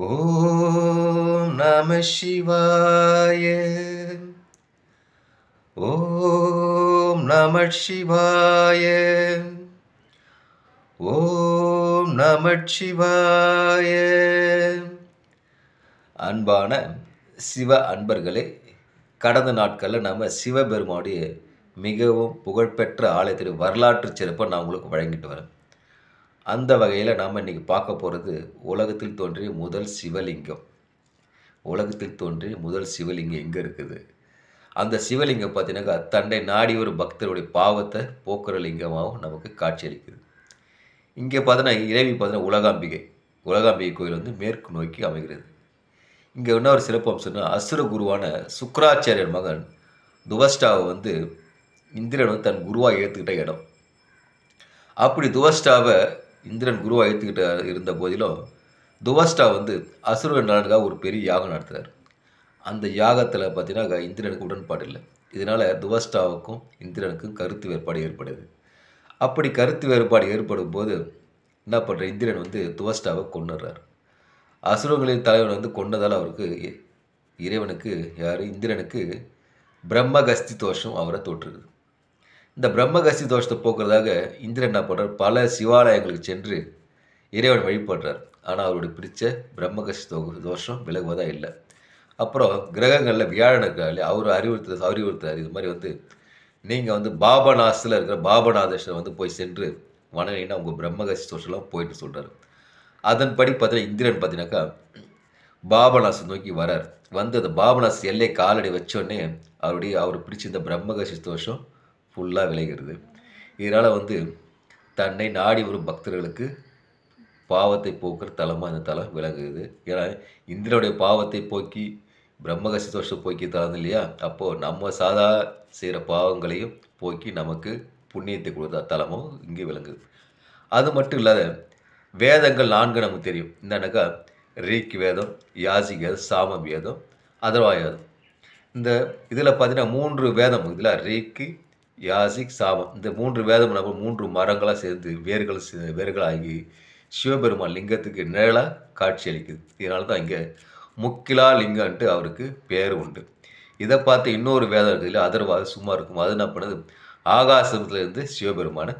ஓம் நம சிவாய. ஓம் நம சிவாய. ஓம் நம சிவாய. அன்பான சிவ அன்பர்களே, கடந்த நாட்களில் நம்ம சிவபெருமானுடைய மிகவும் புகழ்பெற்ற ஆலயத்தின் வரலாற்று சிறப்பை நான் உங்களுக்கு வழங்கிட்டு வரேன். அந்த வகையில் நாம் இன்றைக்கி பார்க்க போகிறது உலகத்தில் தோன்றிய முதல் சிவலிங்கம். உலகத்தில் தோன்றிய முதல் சிவலிங்கம் எங்கே இருக்குது? அந்த சிவலிங்கம் பார்த்தீங்கன்னாக்கா தன்னை நாடி ஒரு பக்தருடைய பாவத்தை போக்குற லிங்கமாகவும் நமக்கு காட்சியளிக்குது. இங்கே பார்த்தீங்கன்னா இறைவி பார்த்தீங்கன்னா உலகாம்பிகை கோயில் வந்து மேற்கு நோக்கி அமைகிறது. இங்கே என்ன ஒரு சிறப்பு அம்சம்னா, அசுர குருவான சுக்கராச்சாரியர் மகன் துவஸ்டாவை வந்து இந்திரன் வந்து தன் குருவாக ஏற்றுக்கிட்ட இடம். அப்படி துவஸ்டாவை இந்திரன் குருவாக ஏற்றுக்கிட்ட இருந்த போதிலும் துவஸ்டா வந்து அசுரன் நலனுக்காக ஒரு பெரிய யாகம் நடத்துகிறார். அந்த யாகத்தில் பார்த்தீங்கன்னா இந்திரனுக்கு உடன்பாடு இல்லை. இதனால் துவஸ்டாவுக்கும் இந்திரனுக்கும் கருத்து வேறுபாடு ஏற்படுது. அப்படி கருத்து வேறுபாடு ஏற்படும் போது என்ன பண்ணுற, இந்திரன் வந்து துவஸ்டாவை கொன்னுடுறார். அசுரங்களின் தலைவன் வந்து கொன்னதால் அவருக்கு இறைவனுக்கு இந்திரனுக்கு பிரம்மகஸ்தி தோஷம் அவரை தொற்றுது. இந்த பிரம்மகஸ்தி தோஷத்தை போக்குறதாக இந்திரன் என்ன பண்ணுறார், பல சிவாலயங்களுக்கு சென்று இறைவன் வழிபடுறார். ஆனால் அவருடைய பிடிச்ச பிரம்மகஸ்தி தோஷம் விலகுவதாக இல்லை. அப்புறம் கிரகங்களில் வியாழனுக்காக அவர் அறிவுறுத்துறார், இது மாதிரி வந்து நீங்கள் வந்து பாபநாசில் இருக்கிற பாபநாதேஸ்வரர் வந்து போய் சென்று வணங்கினா உங்கள் பிரம்மகஸ்தி தோஷம்லாம் போயிட்டு சொல்கிறார். அதன்படி பார்த்தீங்கன்னா இந்திரன் பார்த்தீங்கன்னாக்கா பாபநாசை நோக்கி வரார். வந்து அந்த பாபநாஸ் எல்லை காலடி வச்சோடனே அவர் பிடிச்சிருந்த பிரம்மகஸ்தி தோஷம் ஃபுல்லாக விளைகிறது. இதனால் வந்து தன்னை நாடி வரும் பக்தர்களுக்கு பாவத்தை போக்குற தலமாக இந்த தலம் விளங்குது. ஏன்னா இந்திரனுடைய பாவத்தை போக்கி பிரம்மகஸ்தி தோஷத்தை போக்கி தலம் இல்லையா, அப்போது நம்ம சாதா செய்கிற பாவங்களையும் போக்கி நமக்கு புண்ணியத்தை கொடுத்த தலமும் இங்கே விளங்குது. அது மட்டும் இல்லாத வேதங்கள் 4 நமக்கு தெரியும். என்னன்னாக்கா ரீக் வேதம், யாசிக் வேதம், சாம வேதம், அதர்வாய வேதம். இந்த இதில் பார்த்தீங்கன்னா 3 வேதம், இதில் ரீக்கு, யாசிக், சாமம், இந்த 3 வேதம் நம்ம 3 மரங்களாக சேர்ந்து வேர்களாகி சிவபெருமான் லிங்கத்துக்கு நிழலாக காட்சி அளிக்குது. இதனால தான் இங்கே முக்கிலா லிங்கன்ட்டு அவருக்கு பேர் உண்டு. இதை பார்த்து இன்னொரு வேதம் இருக்குது இல்லை, அதர்வாது சும்மா இருக்கும். அது என்ன பண்ணுது, ஆகாசத்தில் இருந்து சிவபெருமானை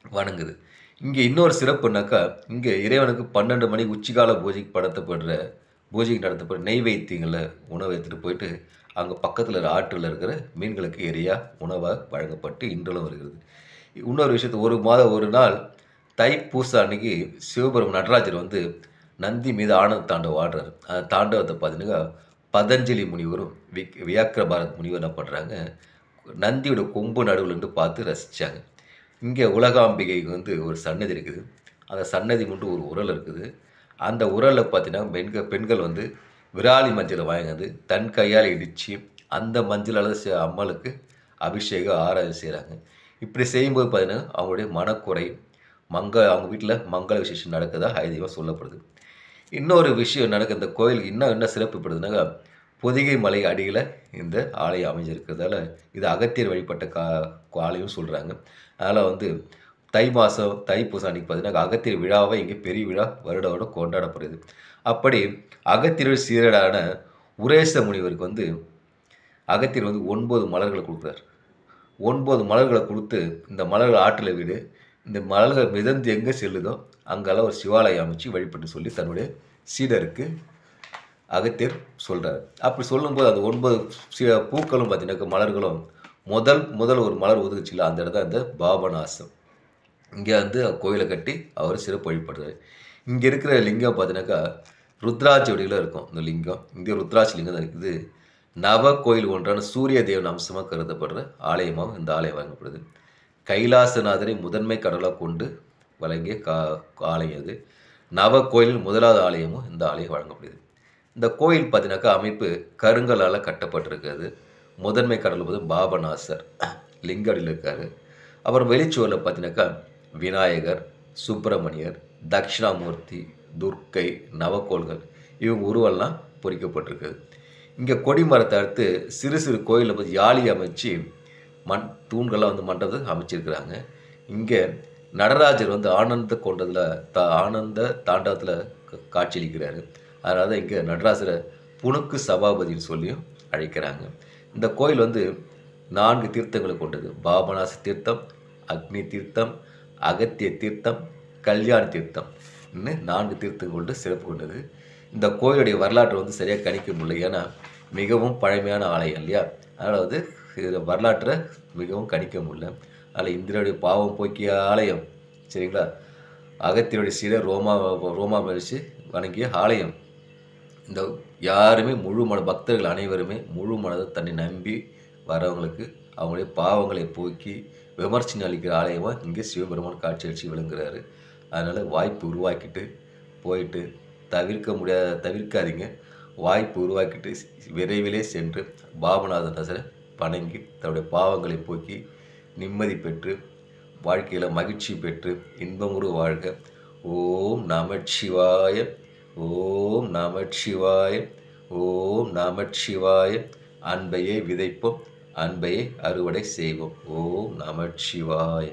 வணங்குது. இங்கே இன்னொரு சிறப்புனாக்கா, இங்கே இறைவனுக்கு 12 மணிக்கு உச்சிகால பூஜைக்கு நடத்தப்படுற நெய்வேத்தியங்களை உணவு எடுத்துகிட்டு போயிட்டு அங்கே பக்கத்தில் ஆற்றில் இருக்கிற மீன்களுக்கு எரியாக உணவாக வழங்கப்பட்டு இன்றளவும் வருகிறது. இன்னொரு விஷயத்து ஒரு நாள் தைப்பூச அன்னைக்கு சிவபெருமான் நடராஜர் வந்து நந்தி மீது ஆனந்த தாண்டவம் ஆடுறாரு. அந்த தாண்டவத்தை பார்த்தீங்கன்னா பதஞ்சலி முனிவரும் வியாக்கிர பாரத் முனிவர் என்ன பண்ணுறாங்க, நந்தியோட கொம்பு நடுவில் இருந்து பார்த்து ரசித்தாங்க. இங்கே உலகாம்பிகைக்கு வந்து ஒரு சன்னதி இருக்குது. அந்த சன்னதி மட்டும் ஒரு உரல் இருக்குது. அந்த உரலில் பார்த்தீங்கன்னா பெண்கள் வந்து விராலி மஞ்சளை வாங்கினது தன் கையால் இடித்து அந்த மஞ்சளால் அம்மளுக்கு அபிஷேகம் ஆராதனை செய்கிறாங்க. இப்படி செய்யும்போது பார்த்தீங்கன்னா அவங்களுடைய மனக்குறை அவங்க வீட்டில் மங்கள விசேஷம் நடக்குதா ஐதீகமாக சொல்லப்படுது. இன்னொரு விஷயம் நடக்க இந்த கோயிலுக்கு என்ன சிறப்புப்படுதுனாக்கா, பொதிகை மலை அடியில் இந்த ஆலயம் அமைஞ்சிருக்கிறதால இது அகத்தியர் வழிபட்ட ஆலயம் சொல்கிறாங்க. அதனால் வந்து தைப்பூசம் அன்றைக்கி பார்த்தீங்கன்னா அகத்தியர் விழாவை இங்கே பெரிய விழா வருடம் கொண்டாடப்படுது. அப்படி அகத்தியர் சீரடான உரேச முனிவருக்கு வந்து அகத்தியர் வந்து 9 மலர்களை கொடுக்குறார். 9 மலர்களை கொடுத்து இந்த மலர்கள் ஆற்றில் விடு, இந்த மலர்கள் மிதந்து எங்கே செல்லுதோ அங்கெல்லாம் ஒரு சிவாலயம் அமைச்சு வழிபட்டு சொல்லி தன்னுடைய சீடருக்கு அகத்தியர் சொல்கிறார். அப்படி சொல்லும்போது அந்த 9 பூக்களும் பார்த்தீங்கன்னாக்கா மலர்களும் முதல் ஒரு மலர் ஒதுக்குச்சில்ல, அந்த இடத்துல அந்த பாபநாசம் இங்கே வந்து கோயிலை கட்டி அவர் சிறப்பு வழிபடுறாரு. இங்கே இருக்கிற லிங்கம் பார்த்தீங்கன்னாக்கா ருத்ராட்சி வடிவில் இருக்கும். இந்த லிங்கம் இங்கே ருத்ராட்சி லிங்கம் தான் இருக்குது. நவ கோயில் ஒன்றான சூரிய தேவன் அம்சமாக கருதப்படுற ஆலயமாக இந்த ஆலயம் வழங்கப்படுது. கைலாசநாதரை முதன்மை கடவுளாக கொண்டு வழங்கிய ஆலயம் அது. நவ கோயிலில் முதலாவது ஆலயமும் இந்த ஆலயம் வழங்கப்படுது. இந்த கோயில் பார்த்தீங்கன்னாக்கா அமைப்பு கருங்கலால் கட்டப்பட்டிருக்கிறது. முதன்மை கடவுள் போது பாபநாசர் லிங்கடியில் இருக்கார். அப்புறம் வெளிச்சுவரில் பார்த்தீங்கன்னாக்கா விநாயகர், சுப்பிரமணியர், தட்சிணாமூர்த்தி, துர்க்கை, நவக்கோள்கள் இவங்க உருவெல்லாம் பொறிக்கப்பட்டிருக்குது. இங்கே கொடிமரத்தை அடுத்து சிறு கோயிலில் போய் யாழி அமைச்சு தூண்கள்லாம் வந்து மண்டபத்தை அமைச்சிருக்கிறாங்க. இங்கே நடராஜர் வந்து ஆனந்த கொண்டதில் ஆனந்த தாண்டவத்தில் காட்சியளிக்கிறாரு. அதனால தான் இங்கே நடராஜரை புணுக்கு சபாபதின்னு சொல்லியும் அழைக்கிறாங்க. இந்த கோயில் வந்து 4 தீர்த்தங்களை கொண்டது. பாபநாச தீர்த்தம், அக்னி தீர்த்தம், அகத்திய தீர்த்தம், கல்யாண தீர்த்தம் இன்னும் 4 தீர்த்தம் கொண்டு சிறப்பு கொண்டது. இந்த கோயிலுடைய வரலாற்றை வந்து சரியாக கணிக்க முடியல. ஏன்னா மிகவும் பழமையான ஆலயம் இல்லையா? அதனால் வந்து இதில் வரலாற்றை மிகவும் கணிக்க முடியல. அதில் இந்திரனுடைய பாவம் போக்கிய ஆலயம் சரிங்களா? அகத்தியருடைய சீடர் ரோமா மகிழ்ச்சி வணங்கிய ஆலயம். இந்த யாருமே பக்தர்கள் அனைவருமே முழு மனதை தன்னை நம்பி வரவங்களுக்கு அவங்களுடைய பாவங்களை போக்கி விமர்சனம் அளிக்கிற ஆலயமாக இங்கே சிவபெருமான் காட்சி அளித்து விளங்குறாரு. அதனால் வாய்ப்பு உருவாக்கிட்டு போயிட்டு தவிர்க்காதீங்க. வாய்ப்பு உருவாக்கிட்டு விரைவிலே சென்று பாபநாதரை வணங்கி தன்னுடைய பாவங்களை போக்கி நிம்மதி பெற்று வாழ்க்கையில் மகிழ்ச்சி பெற்று இன்பமுறு வாழ்க. ஓம் நமச்சிவாய, ஓம் நமச்சிவாய, ஓம் நமச்சிவாய. அன்பையே விதைப்போம், அன்பையே அறுவடை செய்வோம். ஓம் நமச்சிவாய.